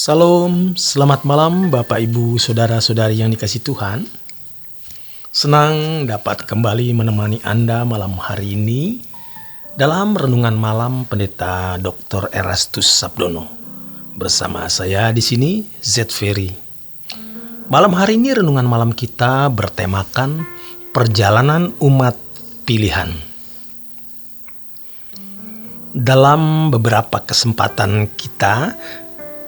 Salam, selamat malam Bapak Ibu Saudara-saudari yang dikasihi Tuhan. Senang dapat kembali menemani Anda malam hari ini dalam renungan malam Pendeta Dr. Erastus Sabdono. Bersama saya di sini Z Ferry. Malam hari ini renungan malam kita bertemakan perjalanan umat pilihan. Dalam beberapa kesempatan kita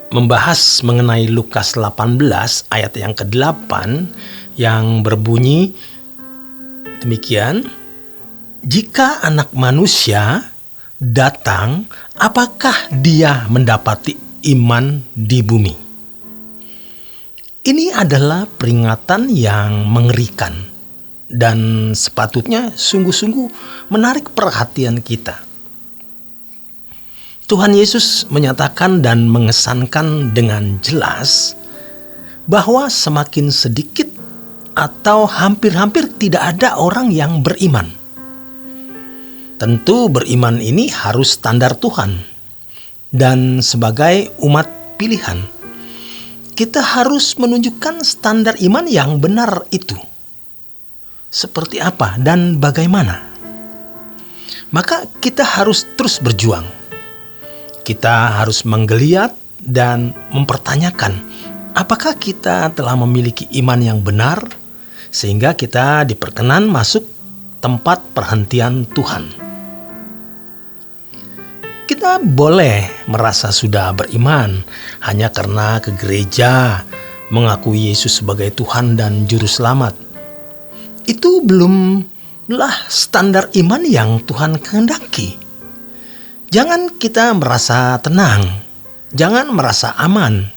membahas mengenai Lukas 18 ayat yang ke-8 yang berbunyi demikian, jika anak manusia datang, apakah dia mendapati iman di bumi? Ini adalah peringatan yang mengerikan dan sepatutnya sungguh-sungguh menarik perhatian kita. Tuhan Yesus menyatakan dan mengesankan dengan jelas bahwa semakin sedikit atau hampir-hampir tidak ada orang yang beriman. Tentu beriman ini harus standar Tuhan. Dan sebagai umat pilihan, kita harus menunjukkan standar iman yang benar itu. Seperti apa dan bagaimana? Maka kita harus terus berjuang. Kita harus menggeliat dan mempertanyakan apakah kita telah memiliki iman yang benar sehingga kita diperkenan masuk tempat perhentian Tuhan. Kita boleh merasa sudah beriman hanya karena ke gereja, mengakui Yesus sebagai Tuhan dan Juru Selamat. Itu belumlah standar iman yang Tuhan kehendaki. Jangan kita merasa tenang, jangan merasa aman.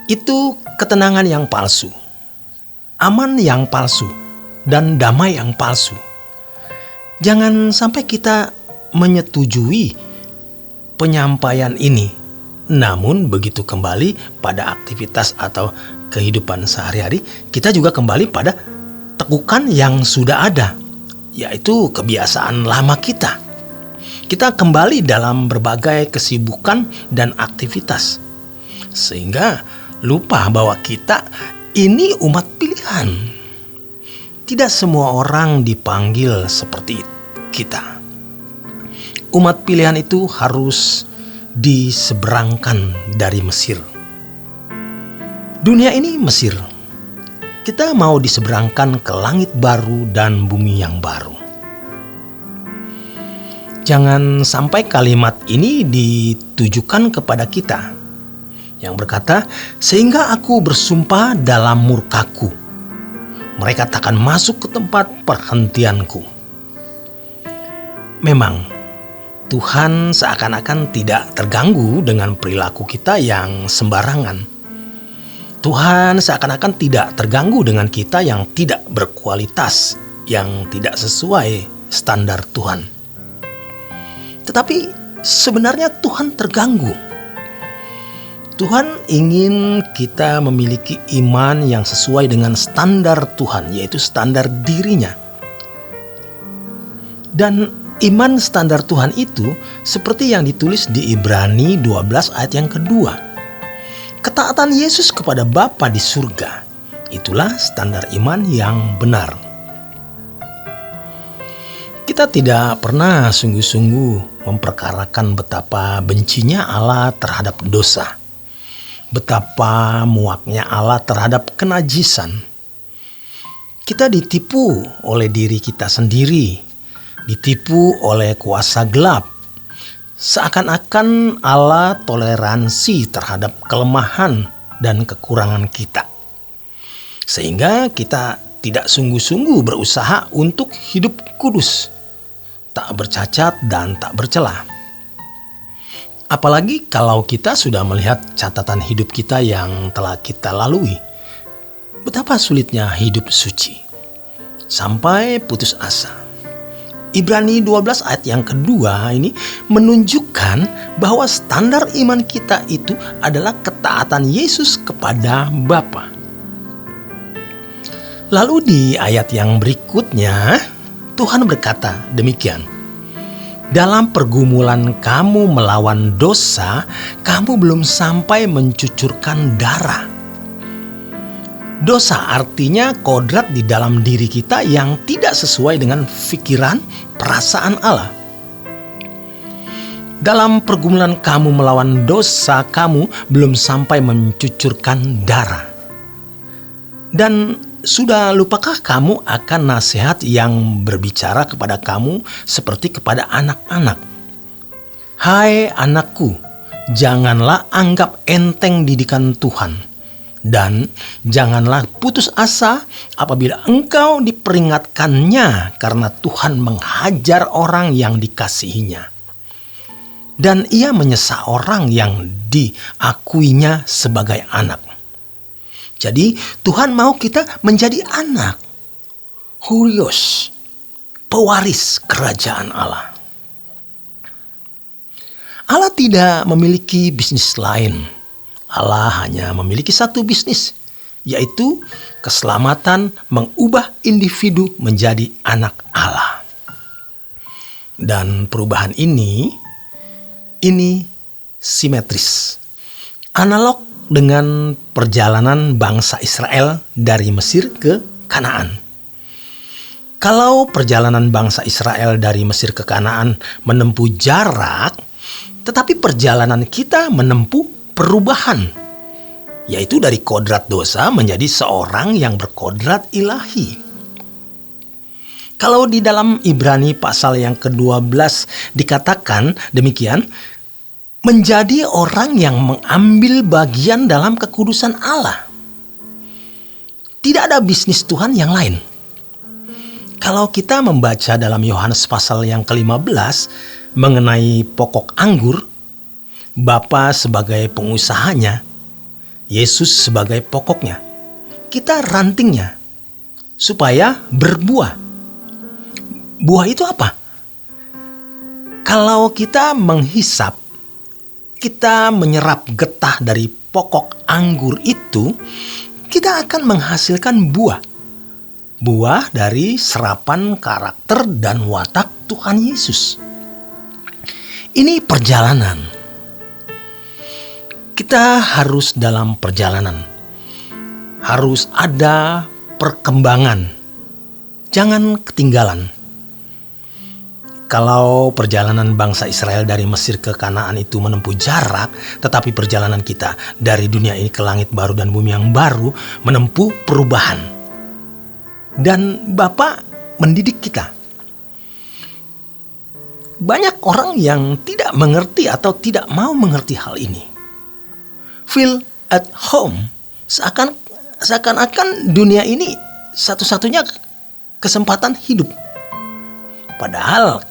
Itu ketenangan yang palsu, aman yang palsu, dan damai yang palsu. Jangan sampai kita menyetujui penyampaian ini. Namun begitu kembali pada aktivitas atau kehidupan sehari-hari, kita juga kembali pada tekukan yang sudah ada, yaitu kebiasaan lama kita. Kita kembali dalam berbagai kesibukan dan aktivitas, sehingga lupa bahwa kita ini umat pilihan. Tidak semua orang dipanggil seperti kita. Umat pilihan itu harus diseberangkan dari Mesir. Dunia ini Mesir. Kita mau diseberangkan ke langit baru dan bumi yang baru. Jangan sampai kalimat ini ditujukan kepada kita yang berkata, sehingga aku bersumpah dalam murkaku, mereka takkan masuk ke tempat perhentianku. Memang Tuhan seakan-akan tidak terganggu dengan perilaku kita yang sembarangan. Tuhan seakan-akan tidak terganggu dengan kita yang tidak berkualitas, yang tidak sesuai standar Tuhan. Tetapi sebenarnya Tuhan terganggu. Tuhan ingin kita memiliki iman yang sesuai dengan standar Tuhan, yaitu standar dirinya. Dan iman standar Tuhan itu seperti yang ditulis di Ibrani 12 ayat yang kedua. Ketaatan Yesus kepada Bapa di surga, itulah standar iman yang benar. Kita tidak pernah sungguh-sungguh memperkarakan betapa bencinya Allah terhadap dosa, betapa muaknya Allah terhadap kenajisan. Kita ditipu oleh diri kita sendiri, ditipu oleh kuasa gelap. Seakan-akan Allah toleransi terhadap kelemahan dan kekurangan kita, sehingga kita tidak sungguh-sungguh berusaha untuk hidup kudus, tak bercacat dan tak bercela. Apalagi kalau kita sudah melihat catatan hidup kita yang telah kita lalui. Betapa sulitnya hidup suci. Sampai putus asa. Ibrani 12 ayat yang kedua ini menunjukkan bahwa standar iman kita itu adalah ketaatan Yesus kepada Bapa. Lalu di ayat yang berikutnya, Tuhan berkata demikian, Dalam pergumulan kamu melawan dosa, kamu belum sampai mencucurkan darah. Dosa artinya kodrat di dalam diri kita yang tidak sesuai dengan pikiran, perasaan Allah. Dalam pergumulan kamu melawan dosa, kamu belum sampai mencucurkan darah. Dan sudah lupakah kamu akan nasihat yang berbicara kepada kamu seperti kepada anak-anak? Hai anakku, janganlah anggap enteng didikan Tuhan, dan janganlah putus asa apabila engkau diperingatkannya, karena Tuhan menghajar orang yang dikasihinya, dan ia menyesa orang yang diakuinya sebagai anak. Jadi Tuhan mau kita menjadi anak, Hurios, pewaris kerajaan Allah. Allah tidak memiliki bisnis lain. Allah hanya memiliki satu bisnis, yaitu keselamatan, mengubah individu menjadi anak Allah. Dan perubahan ini simetris, analog dengan perjalanan bangsa Israel dari Mesir ke Kanaan. Kalau perjalanan bangsa Israel dari Mesir ke Kanaan menempuh jarak, tetapi perjalanan kita menempuh perubahan, yaitu dari kodrat dosa menjadi seorang yang berkodrat ilahi. Kalau di dalam Ibrani pasal yang ke-12 dikatakan demikian, menjadi orang yang mengambil bagian dalam kekudusan Allah. Tidak ada bisnis Tuhan yang lain. Kalau kita membaca dalam Yohanes pasal yang ke-15 mengenai pokok anggur, Bapa sebagai pengusahanya, Yesus sebagai pokoknya, kita rantingnya supaya berbuah. Buah itu apa? Kalau kita menghisap, kita menyerap getah dari pokok anggur itu, kita akan menghasilkan buah. Buah dari serapan karakter dan watak Tuhan Yesus. Ini perjalanan. Kita harus dalam perjalanan. Harus ada perkembangan. Jangan ketinggalan. Kalau perjalanan bangsa Israel dari Mesir ke Kanaan itu menempuh jarak, tetapi perjalanan kita dari dunia ini ke langit baru dan bumi yang baru menempuh perubahan. Dan Bapa mendidik kita. Banyak orang yang tidak mengerti atau tidak mau mengerti hal ini. Feel at home, seakan-akan dunia ini satu-satunya kesempatan hidup. Padahal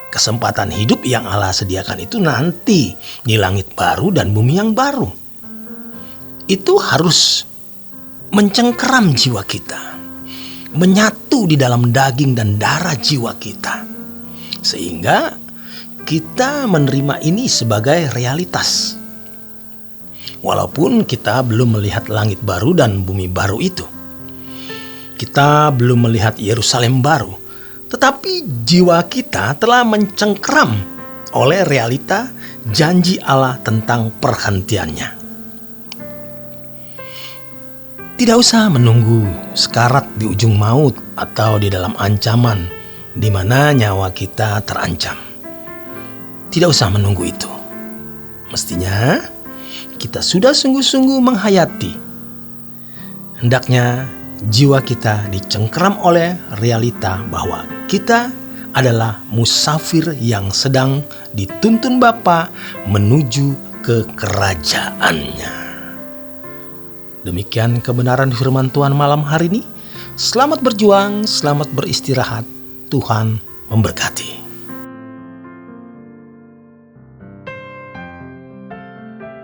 kesempatan hidup yang Allah sediakan itu nanti di langit baru dan bumi yang baru. Itu harus mencengkeram jiwa kita, menyatu di dalam daging dan darah jiwa kita, sehingga kita menerima ini sebagai realitas. Walaupun kita belum melihat langit baru dan bumi baru itu, kita belum melihat Yerusalem baru, tetapi jiwa kita telah mencengkeram oleh realita janji Allah tentang perhentiannya. Tidak usah menunggu sekarat di ujung maut atau di dalam ancaman di mana nyawa kita terancam. Tidak usah menunggu itu. Mestinya kita sudah sungguh-sungguh menghayati. Hendaknya jiwa kita dicengkeram oleh realita bahwa kita adalah musafir yang sedang dituntun Bapa menuju ke kerajaannya. Demikian kebenaran firman Tuhan malam hari ini. Selamat berjuang, selamat beristirahat. Tuhan memberkati.